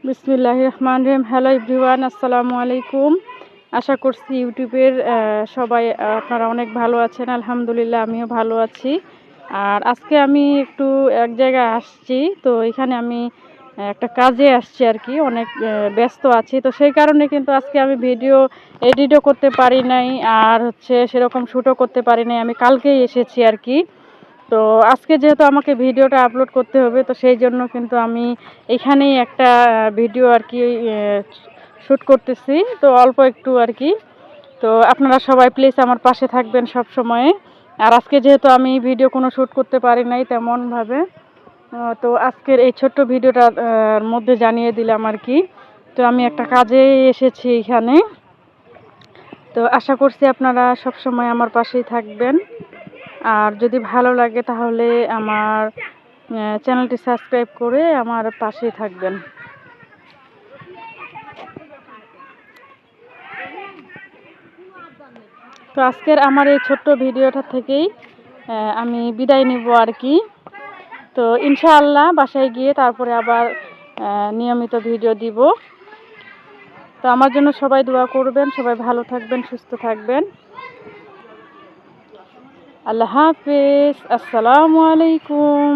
বিসমিল্লাহির রহমানির রহিম। Hello everyone, আসসালামু আলাইকুম। আশা করছি ইউটিউবের সবাই আপনারা অনেক ভালো আছেন। আলহামদুলিল্লাহ আমিও ভালো আছি। আর আজকে আমি একটু এক জায়গায় আসছি, তো এখানে আমি একটা কাজে আসছি আর কি, অনেক ব্যস্ত আছি। তো সেই কারণে কিন্তু আজকে আমি ভিডিও এডিটও করতে পারি নাই, আর সেরকম শ্যুটও করতে পারি নাই। আমি কালকেই এসেছি আর কি। তো আজকে যেহেতু আমাকে ভিডিওটা আপলোড করতে হবে, তো সেই জন্য কিন্তু আমি এখানেই একটা ভিডিও আর কি শ্যুট করতেছি, তো অল্প একটু আর কি। তো আপনারা সবাই প্লিজ আমার পাশে থাকবেন সব সময়ে। আর আজকে যেহেতু আমি ভিডিও কোনো শ্যুট করতে পারি নাই তেমনভাবে, তো আজকের এই ছোট্ট ভিডিওটার মধ্যে জানিয়ে দিলাম আর কি। তো আমি একটা কাজে এসেছি এখানে। তো আশা করছি আপনারা সব সময় আমার পাশেই থাকবেন। আর যদি ভালো লাগে তাহলে আমার চ্যানেলটি সাবস্ক্রাইব করে আমার পাশেই থাকবেন। তো আজকের আমার এই ছোট্ট ভিডিওটা থেকেই আমি বিদায় নিব আর কি। তো ইনশাআল্লাহ বাসায় গিয়ে তারপরে আবার নিয়মিত ভিডিও দিব। তো আমার জন্য সবাই দোয়া করবেন, সবাই ভালো থাকবেন, সুস্থ থাকবেন। আল্লাহ হাফেজ, আসসালামু আলাইকুম।